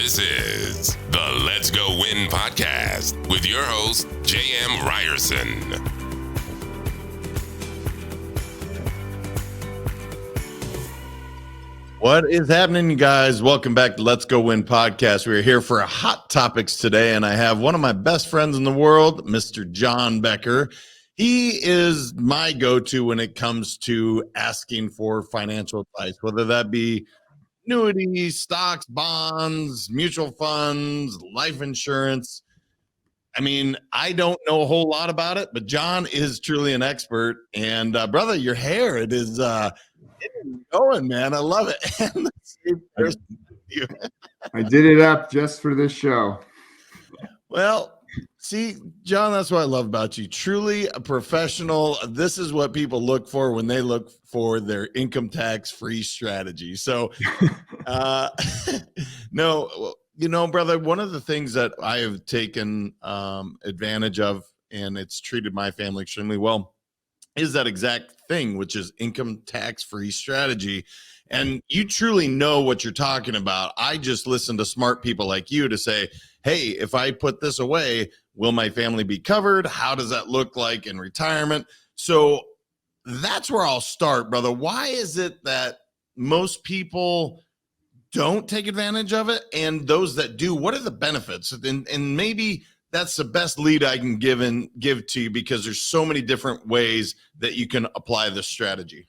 This is the Let's Go Win podcast with your host, J.M. Ryerson. What is happening, you guys? Welcome back to Let's Go Win podcast. We're here for hot topics today, and I have one of my best friends in the world, Mr. John Becker. He is my go-to when it comes to asking for financial advice, whether that be annuities, stocks, bonds, mutual funds, life insurance. I mean, I don't know a whole lot about it, but John is truly an expert. And brother, your hair, it is going, man. I love it. And the same person with you. I did it up just for this show. Well, see, John, that's what I love about you. Truly a professional. This is what people look for when they look for their income tax-free strategy. So, no, you know, brother, one of the things that I have taken advantage of, and it's treated my family extremely well, is that exact thing, which is income tax-free strategy. And you truly know what you're talking about. I just listen to smart people like you to say, hey, if I put this away, will my family be covered? How does that look like in retirement? So that's where I'll start, brother. Why is it that most people don't take advantage of it? And those that do, what are the benefits? And maybe that's the best lead I can give to you, because there's so many different ways that you can apply this strategy.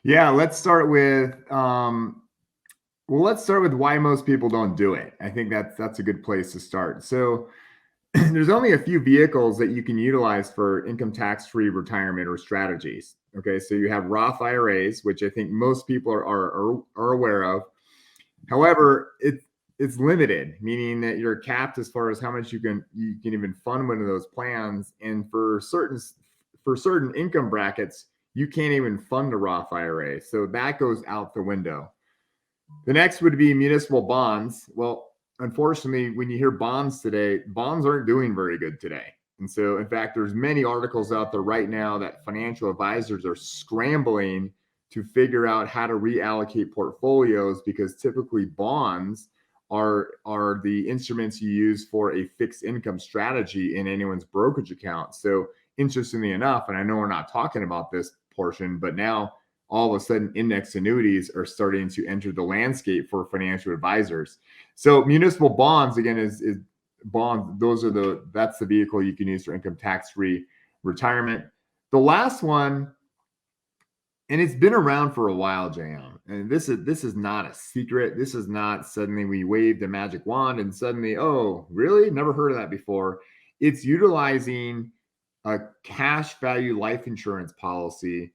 Yeah, let's start with why most people don't do it. I think that's a good place to start. So there's only a few vehicles that you can utilize for income tax-free retirement or strategies. Okay, so you have Roth IRAs, which I think most people are aware of. However, it's limited, meaning that you're capped as far as how much you can even fund one of those plans. And for certain income brackets, you can't even fund a Roth IRA. So that goes out the window. The next would be municipal bonds. Well, unfortunately, when you hear bonds today, bonds aren't doing very good today. And so, in fact, there's many articles out there right now that financial advisors are scrambling to figure out how to reallocate portfolios, because typically bonds are the instruments you use for a fixed income strategy in anyone's brokerage account. So interestingly enough, and I know we're not talking about this portion, but now all of a sudden index annuities are starting to enter the landscape for financial advisors. So municipal bonds, again, is bonds. That's the vehicle you can use for income tax-free retirement. The last one, and it's been around for a while, JM, and this is not a secret. This is not suddenly we waved a magic wand and suddenly, oh, really? Never heard of that before. It's utilizing a cash value life insurance policy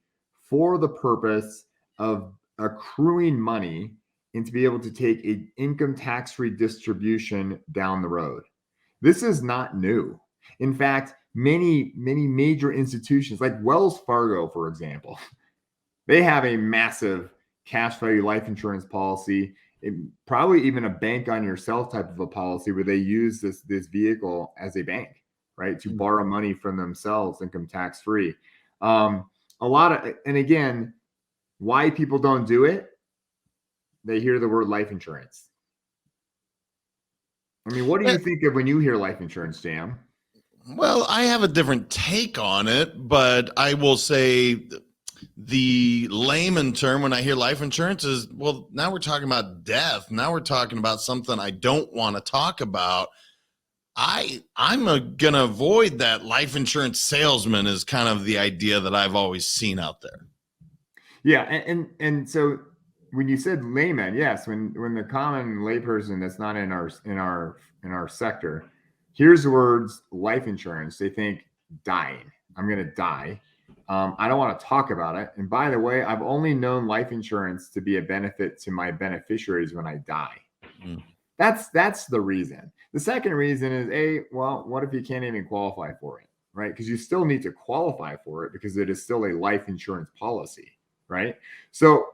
for the purpose of accruing money and to be able to take an income tax-free distribution down the road. This is not new. In fact, many major institutions like Wells Fargo, for example, they have a massive cash value life insurance policy, probably even a bank on yourself type of a policy, where they use this vehicle as a bank, right, to borrow money from themselves, income tax free. And again, why people don't do it? They hear the word life insurance. I mean, what do you think of when you hear life insurance, Jam? Well, I have a different take on it, but I will say the layman term when I hear life insurance is, well, now we're talking about death. Now we're talking about something I don't want to talk about. I'm going to avoid that. Life insurance salesman is kind of the idea that I've always seen out there. Yeah. And so when you said layman, yes, when the common layperson that's not in our sector hears the words life insurance, they think dying. I'm going to die. I don't want to talk about it. And by the way, I've only known life insurance to be a benefit to my beneficiaries when I die. That's the reason. The second reason is, well, what if you can't even qualify for it, right? Because you still need to qualify for it because it is still a life insurance policy, right? So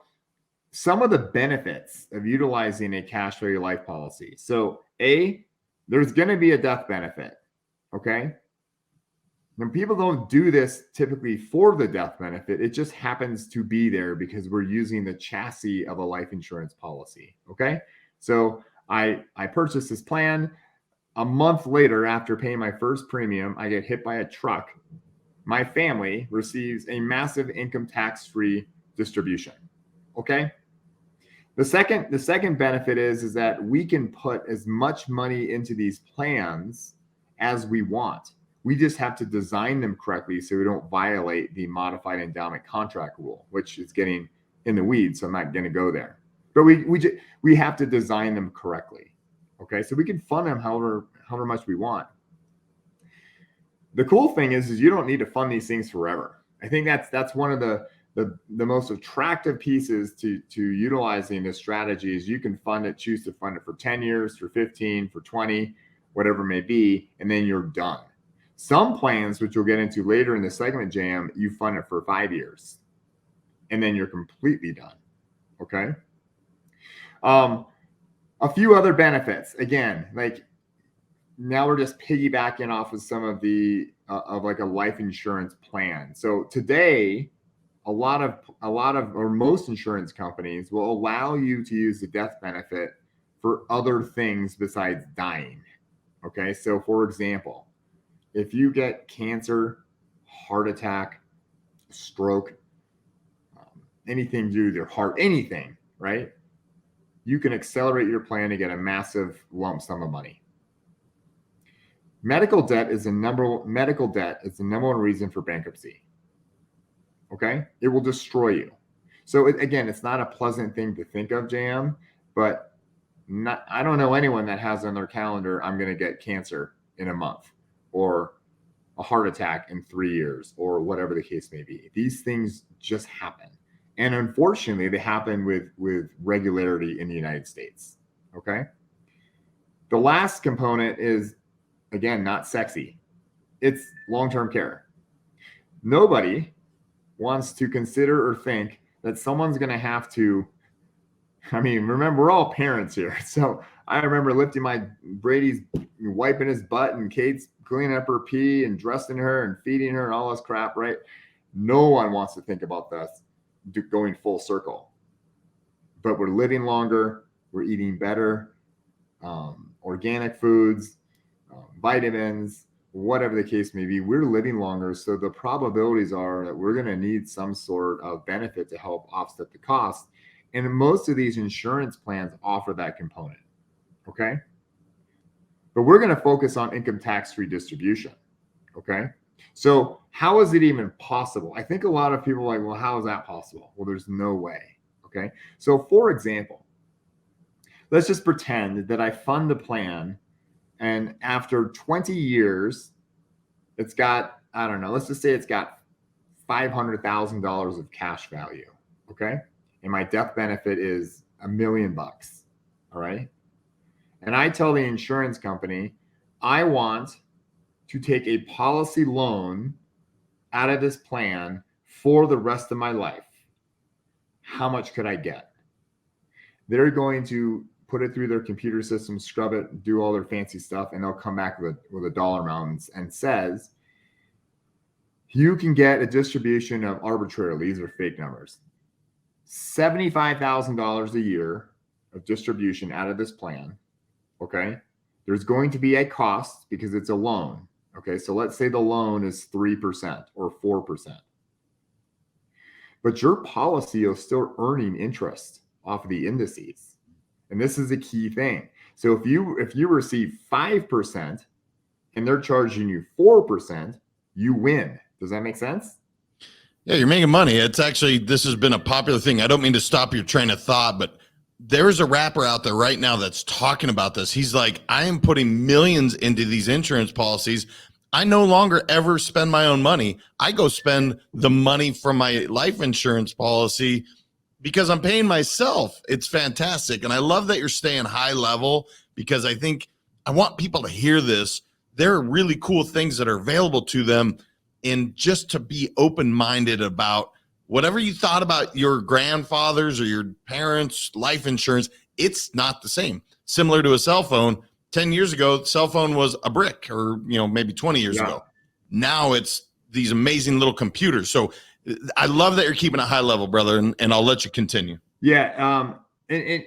some of the benefits of utilizing a cash value life policy. So there's going to be a death benefit, okay? When people don't do this typically for the death benefit, it just happens to be there because we're using the chassis of a life insurance policy, okay? So I purchased this plan. A month later, after paying my first premium, I get hit by a truck. My family receives a massive income tax-free distribution. Okay. The second benefit is that we can put as much money into these plans as we want. We just have to design them correctly so we don't violate the modified endowment contract rule, which is getting in the weeds, so I'm not going to go there. But we have to design them correctly. Okay, so we can fund them however much we want. The cool thing is you don't need to fund these things forever. I think that's one of the most attractive pieces to utilizing this strategy is you can choose to fund it for 10 years, for 15, for 20, whatever it may be, and then you're done. Some plans, which we'll get into later in the segment, JM, you fund it for 5 years, and then you're completely done. Okay. A few other benefits. Again, like now we're just piggybacking off of some of the of like a life insurance plan. So today, a lot of or most insurance companies will allow you to use the death benefit for other things besides dying. Okay. So for example, if you get cancer, heart attack, stroke, anything to do with your heart, anything, right? You can accelerate your plan to get a massive lump sum of money. Medical debt is the number one reason for bankruptcy. Okay, it will destroy you. So again, it's not a pleasant thing to think of, JM, but I don't know anyone that has on their calendar, I'm going to get cancer in a month or a heart attack in 3 years or whatever the case may be. These things just happen. And unfortunately, they happen with regularity in the United States. Okay. The last component is, again, not sexy. It's long-term care. Nobody wants to consider or think that someone's going to have to, I mean, remember, we're all parents here. So I remember lifting Brady's wiping his butt and Kate's cleaning up her pee and dressing her and feeding her and all this crap, right? No one wants to think about this going full circle. But we're living longer. We're eating better, organic foods, vitamins, whatever the case may be. We're living longer. So the probabilities are that we're going to need some sort of benefit to help offset the cost. And most of these insurance plans offer that component. Okay. But we're going to focus on income tax-free distribution. Okay. So how is it even possible? I think a lot of people are like, well, how is that possible? Well, there's no way. Okay. So for example, let's just pretend that I fund the plan and after 20 years, it's got, I don't know, let's just say it's got $500,000 of cash value. Okay. And my death benefit is $1 million. All right. And I tell the insurance company, I want to take a policy loan out of this plan for the rest of my life. How much could I get? They're going to put it through their computer system, scrub it, do all their fancy stuff, and they'll come back with a dollar amount and says, you can get a distribution of arbitrarily, these are fake numbers, $75,000 a year of distribution out of this plan. Okay. There's going to be a cost because it's a loan. Okay. So let's say the loan is 3% or 4%. But your policy is still earning interest off of the indices. And this is a key thing. So if you receive 5% and they're charging you 4%, you win. Does that make sense? Yeah, you're making money. It's actually, this has been a popular thing. I don't mean to stop your train of thought, but there's a rapper out there right now that's talking about this. He's like, I am putting millions into these insurance policies. I no longer ever spend my own money. I go spend the money from my life insurance policy because I'm paying myself. It's fantastic. And I love that you're staying high level because I think I want people to hear this. There are really cool things that are available to them, and just to be open-minded about whatever you thought about your grandfather's or your parents' life insurance, it's not the same. Similar to a cell phone, 10 years ago, the cell phone was a brick, or maybe 20 years ago. Now it's these amazing little computers. So I love that you're keeping it high level, brother, and I'll let you continue. Yeah. And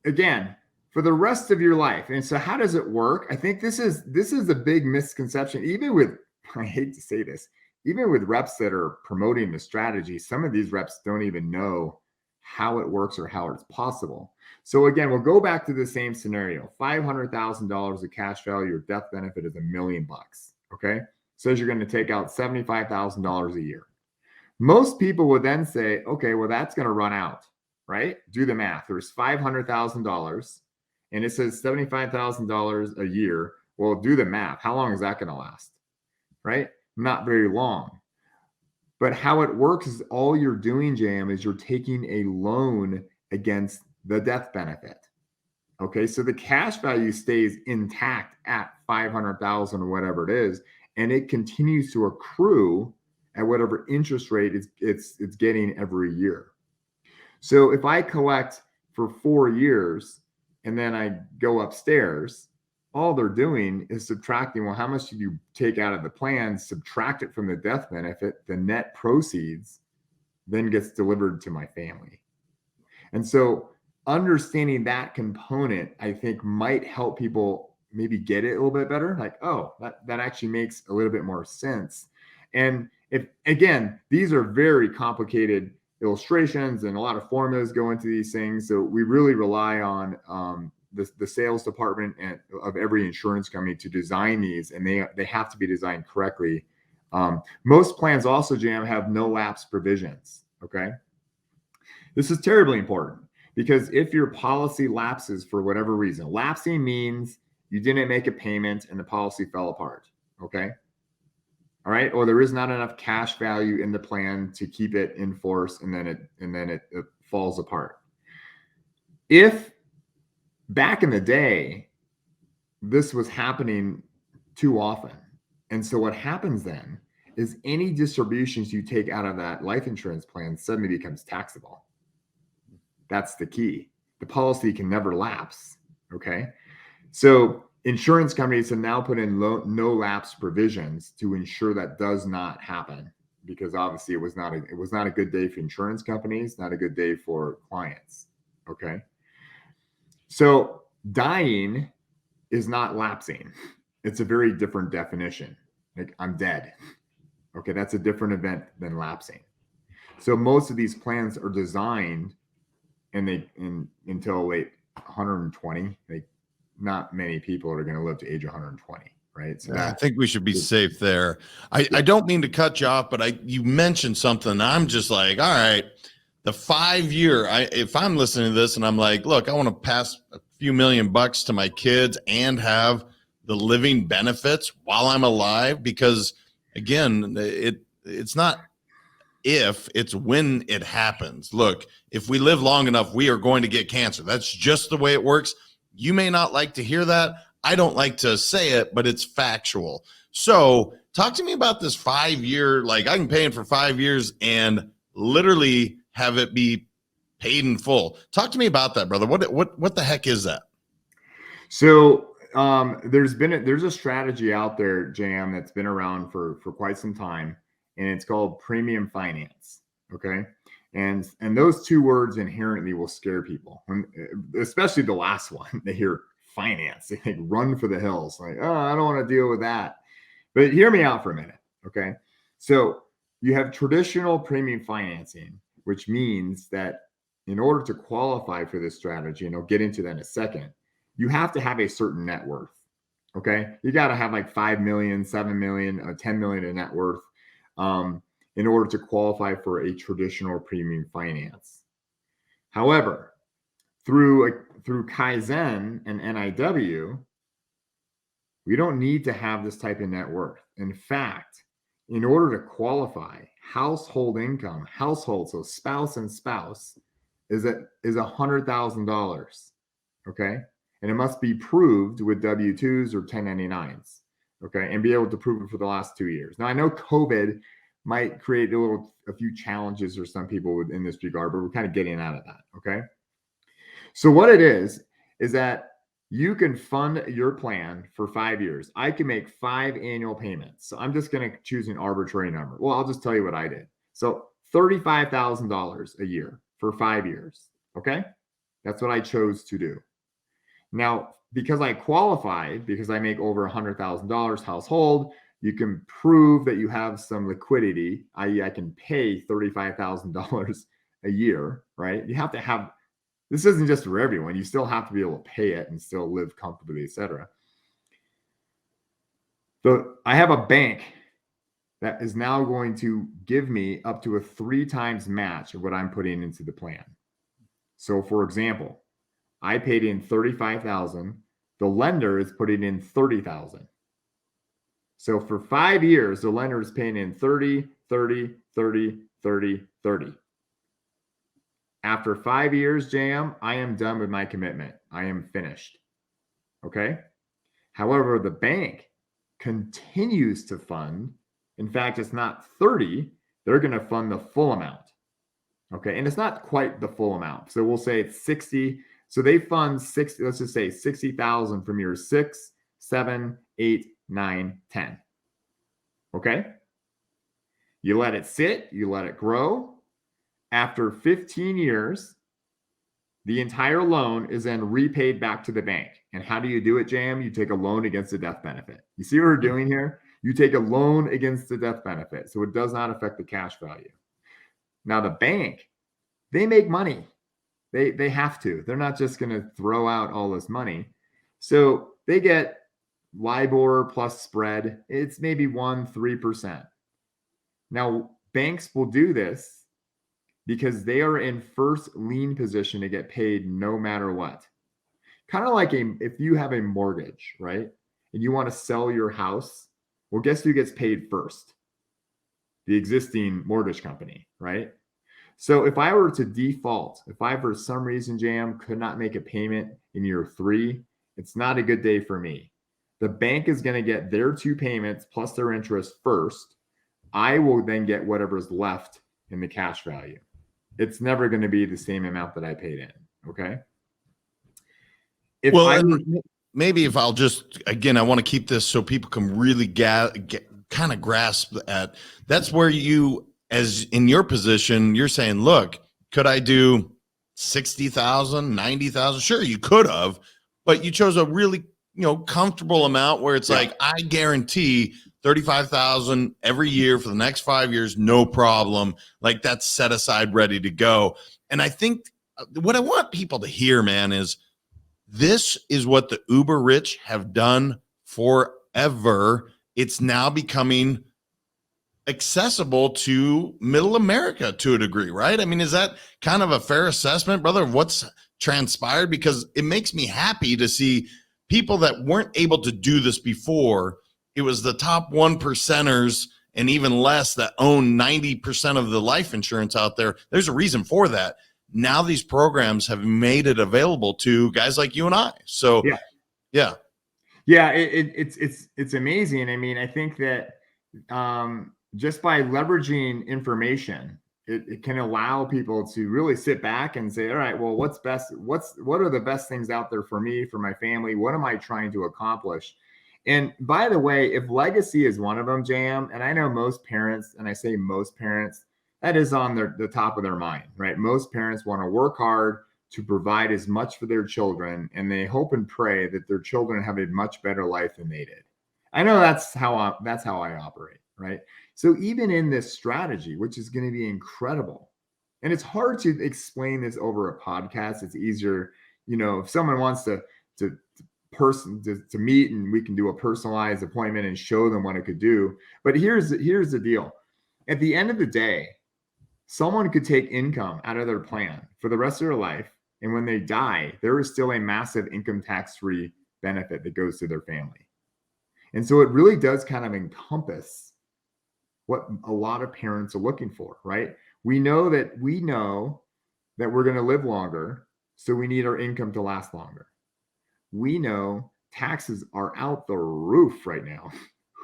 again, for the rest of your life. And so how does it work? I think this is a big misconception. Even with, I hate to say this, even with reps that are promoting the strategy, some of these reps don't even know how it works or how it's possible. So again, we'll go back to the same scenario. $500,000 of cash value, your death benefit is $1 million. Okay. Says you're going to take out $75,000 a year. Most people would then say, okay, well, that's going to run out, right? Do the math. There's $500,000 and it says $75,000 a year. Well, do the math. How long is that going to last? Right? Not very long. But how it works is all you're doing, JM, is you're taking a loan against the death benefit. Okay, so the cash value stays intact at 500,000 or whatever it is, and it continues to accrue at whatever interest rate it's getting every year. So if I collect for 4 years and then I go upstairs, all they're doing is subtracting, well, how much did you take out of the plan, subtract it from the death benefit, the net proceeds then gets delivered to my family. And so understanding that component, I think, might help people maybe get it a little bit better. Like, oh, that actually makes a little bit more sense. And if, again, these are very complicated illustrations and a lot of formulas go into these things. So we really rely on the sales department of every insurance company to design these, and they have to be designed correctly. Most plans also, Jam, have no lapse provisions. Okay. This is terribly important because if your policy lapses for whatever reason, lapsing means you didn't make a payment and the policy fell apart. Okay. All right. Or there is not enough cash value in the plan to keep it in force, and then it falls apart. If back in the day, this was happening too often. And so what happens then is any distributions you take out of that life insurance plan suddenly becomes taxable. That's the key. The policy can never lapse. Okay. So insurance companies have now put in no lapse provisions to ensure that does not happen, because obviously it was not a good day for insurance companies, not a good day for clients. Okay. So dying is not lapsing. It's a very different definition. Like, I'm dead. Okay, that's a different event than lapsing. So most of these plans are designed until late 120. Like, not many people are going to live to age 120, right? So I think we should be safe there. I don't mean to cut you off, but you mentioned something. I'm just like, all right, the 5 year, if I'm listening to this and I'm like, look, I want to pass a few $1 million to my kids and have the living benefits while I'm alive, because again, it's not if, it's when it happens. Look, if we live long enough, we are going to get cancer. That's just the way it works. You may not like to hear that. I don't like to say it, but it's factual. So talk to me about this 5 year, like I can pay in for 5 years and literally have it be paid in full. Talk to me about that, brother. What the heck is that? So there's a strategy out there, Jam, that's been around for quite some time, and it's called premium finance. Okay. And those two words inherently will scare people, especially the last one. They hear finance, they think run for the hills. Like, oh, I don't want to deal with that. But hear me out for a minute. Okay. So you have traditional premium financing, which means that in order to qualify for this strategy, and I'll get into that in a second, you have to have a certain net worth. Okay. You got to have like 5 million, 7 million, 10 million in net worth in order to qualify for a traditional premium finance. However, through Kaizen and NIW, we don't need to have this type of net worth. In fact, in order to qualify, household income, so spouse and spouse, is $100,000. Okay. And it must be proved with W-2s or 1099s. Okay. And be able to prove it for the last 2 years. Now, I know COVID might create a few challenges for some people in this regard, but we're kind of getting out of that. Okay. So what it is that you can fund your plan for 5 years. I can make 5 annual payments. So I'm just going to choose an arbitrary number. Well, I'll just tell you what I did. So $35,000 a year for 5 years. Okay. That's what I chose to do. Now, because I qualify, because I make over $100,000 household, you can prove that you have some liquidity, i.e. I can pay $35,000 a year, right? You have to have, this isn't just for everyone. You still have to be able to pay it and still live comfortably, etc. So I have a bank that is now going to give me up to a 3 times match of what I'm putting into the plan. So for example, I paid in $35,000. The lender is putting in $30,000. So for 5 years, the lender is paying in 30, 30, 30, 30, 30. After 5 years, JM, I am done with my commitment. I am finished. Okay. However, the bank continues to fund. In fact, it's not 30. They're going to fund the full amount. Okay. And it's not quite the full amount. So we'll say it's 60. So they fund 60, let's just say 60,000 from years 6, 7, 8, 9, 10. Okay. You let it sit, you let it grow. After 15 years, the entire loan is then repaid back to the bank. And how do you do it, JM? You take a loan against the death benefit. You see what we're doing here? You take a loan against the death benefit. So it does not affect the cash value. Now the bank, they make money. They have to. They're not just going to throw out all this money. So they get LIBOR plus spread. It's maybe 1-3%. Now banks will do this because they are in first lien position to get paid no matter what. Kind of like if you have a mortgage, right? And you want to sell your house, well, guess who gets paid first? The existing mortgage company, right? So if I were to default, if I for some reason, JM, could not make a payment in year 3, it's not a good day for me. The bank is going to get their 2 payments plus their interest first. I will then get whatever's left in the cash value. It's never going to be the same amount that I paid in. Okay. Maybe if I'll just, again, I want to keep this so people can really kind of grasp at, that's where you, as in your position, you're saying, look, could I do 60,000, 90,000? Sure, you could have, but you chose a really, comfortable amount where it's like, I guarantee 35,000 every year for the next 5 years, no problem. Like that's set aside, ready to go. And I think what I want people to hear, man, is this is what the uber rich have done forever. It's now becoming accessible to middle America to a degree, right? I mean, is that kind of a fair assessment, brother, of what's transpired? Because it makes me happy to see people that weren't able to do this before. It was the top 1%ers and even less that own 90% of the life insurance out there. There's a reason for that. Now these programs have made it available to guys like you and I. So yeah. It's amazing. I mean, I think that just by leveraging information, it can allow people to really sit back and say, all right, well, what's best? What are the best things out there for me, for my family? What am I trying to accomplish? And by the way, if legacy is one of them, JM, and I know most parents, and I say most parents, that is on the top of their mind, right? Most parents want to work hard to provide as much for their children, and they hope and pray that their children have a much better life than they did. I know that's how I operate, right? So even in this strategy, which is going to be incredible, and it's hard to explain this over a podcast. It's easier, if someone wants to meet and we can do a personalized appointment and show them what it could do. But here's the deal. At the end of the day, someone could take income out of their plan for the rest of their life. And when they die, there is still a massive income tax-free benefit that goes to their family. And so it really does kind of encompass what a lot of parents are looking for, right? We know that we're going to live longer, so we need our income to last longer. We know taxes are out the roof right now.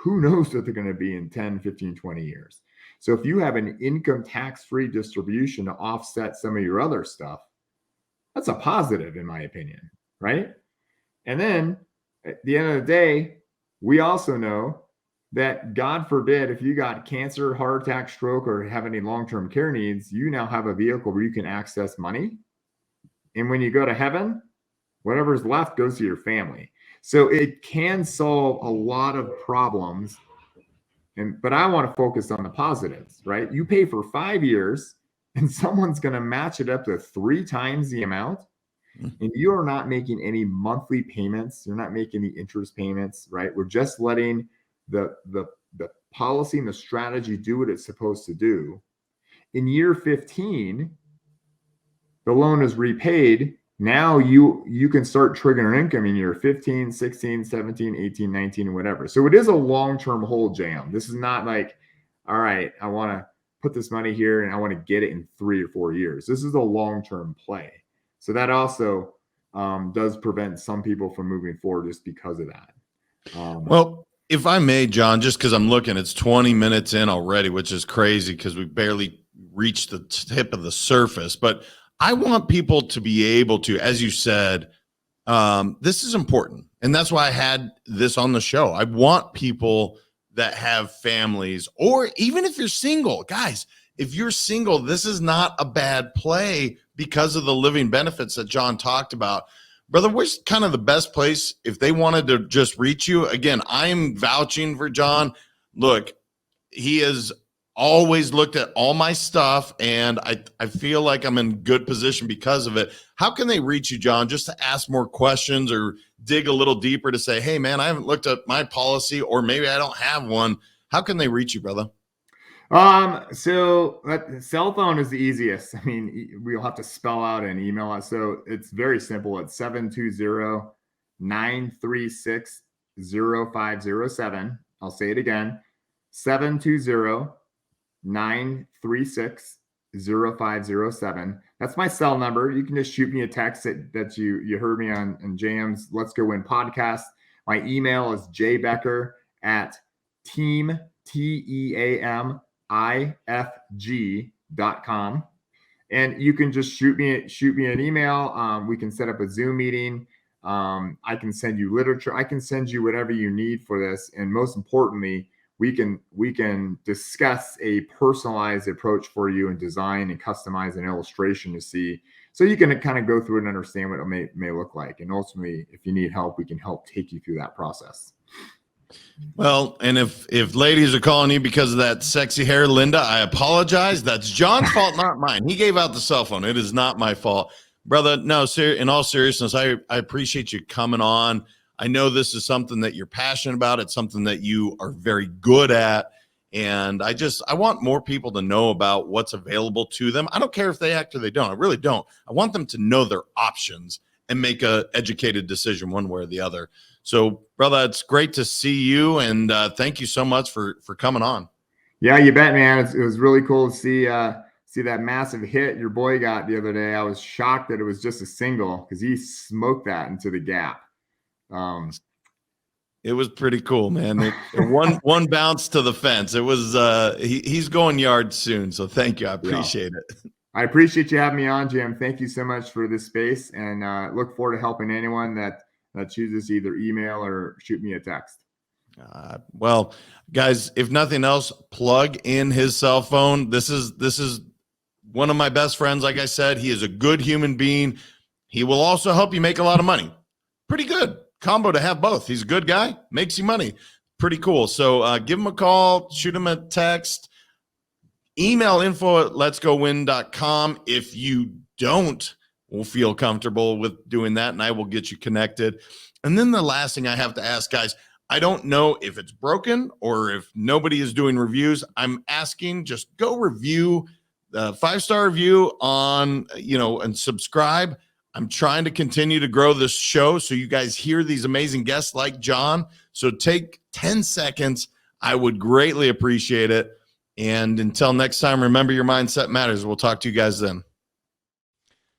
Who knows what they're going to be in 10, 15, 20 years. So if you have an income tax-free distribution to offset some of your other stuff, that's a positive in my opinion, right? And then at the end of the day, we also know that God forbid, if you got cancer, heart attack, stroke, or have any long-term care needs, you now have a vehicle where you can access money. And when you go to heaven, Whatever's left goes to your family. So it can solve a lot of problems. But I want to focus on the positives, right? You pay for 5 years and someone's going to match it up to 3 times the amount. And you are not making any monthly payments. You're not making the interest payments, right? We're just letting the policy and the strategy do what it's supposed to do. In year 15, the loan is repaid. Now you can start triggering income in year 15, 16, 17, 18, 19, and whatever. So it is a long-term hold, JM. This is not like, all right, I want to put this money here and I want to get it in 3 or 4 years. This is a long-term play. So that also does prevent some people from moving forward just because of that. Well, if I may, John, just because I'm looking, it's 20 minutes in already, which is crazy because we barely reached the tip of the surface. But I want people to be able to, as you said, this is important. And that's why I had this on the show. I want people that have families, or even if you're single, guys, if you're single, this is not a bad play because of the living benefits that John talked about. Brother, where's kind of the best place if they wanted to just reach you? Again, I'm vouching for John. Look, he has always looked at all my stuff, and I feel like I'm in good position because of it. How can they reach you, John, just to ask more questions or dig a little deeper to say, hey, man, I haven't looked at my policy, or maybe I don't have one. How can they reach you, brother? So cell phone is the easiest. I mean, we'll have to spell out and email it. So it's very simple. It's 720-936-0507. I'll say it again. 720-936-0507. That's my cell number. You can just shoot me a text that you heard me on JM's Let's Go Win podcast. My email is jbecker@teamifg.com. And you can just shoot me an email. We can set up a Zoom meeting. I can send you literature. I can send you whatever you need for this. And most importantly, we can discuss a personalized approach for you and design and customize an illustration to see, so you can kind of go through it and understand what it may look like. And ultimately, if you need help, we can help take you through that process. Well, and if ladies are calling you because of that sexy hair, Linda, I apologize. That's John's fault, not mine. He gave out the cell phone. It is not my fault. Brother, no, in all seriousness, I appreciate you coming on. I know this is something that you're passionate about. It's something that you are very good at. And I want more people to know about what's available to them. I don't care if they act or they don't. I really don't. I want them to know their options and make an educated decision one way or the other. So, brother, it's great to see you, and thank you so much for coming on. Yeah, you bet, man. It was really cool to see that massive hit your boy got the other day. I was shocked that it was just a single because he smoked that into the gap. It was pretty cool, man. One bounce to the fence. It was he's going yard soon, so thank you. I appreciate it. I appreciate you having me on, Jim. Thank you so much for this space, and look forward to helping anyone that chooses to either email or shoot me a text. Well, guys, if nothing else, plug in his cell phone. This is one of my best friends. Like I said, he is a good human being. He will also help you make a lot of money. Pretty good combo to have both. He's a good guy, makes you money. Pretty cool. So give him a call, shoot him a text, email info@letsgowin.com. If you don't feel comfortable with doing that, and I will get you connected. And then the last thing I have to ask, guys, I don't know if it's broken or if nobody is doing reviews. I'm asking, just go review the 5-star review on, and subscribe. I'm trying to continue to grow this show so you guys hear these amazing guests like John. So take 10 seconds. I would greatly appreciate it. And until next time, remember, your mindset matters. We'll talk to you guys then.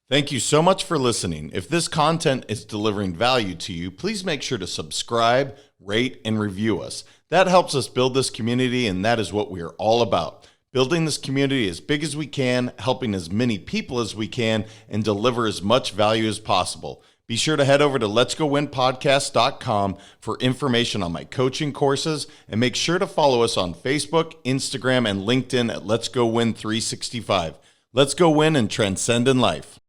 Thank you so much for listening. If this content is delivering value to you, please make sure to subscribe, rate, and review us. That helps us build this community, and that is what we are all about. Building this community as big as we can, helping as many people as we can, and deliver as much value as possible. Be sure to head over to letsgowinpodcast.com for information on my coaching courses, and make sure to follow us on Facebook, Instagram, and LinkedIn at Let's Go Win 365. Let's go win and transcend in life.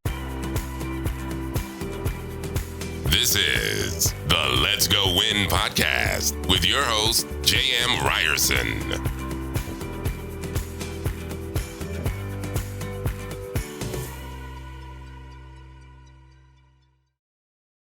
This is the Let's Go Win podcast with your host, J.M. Ryerson.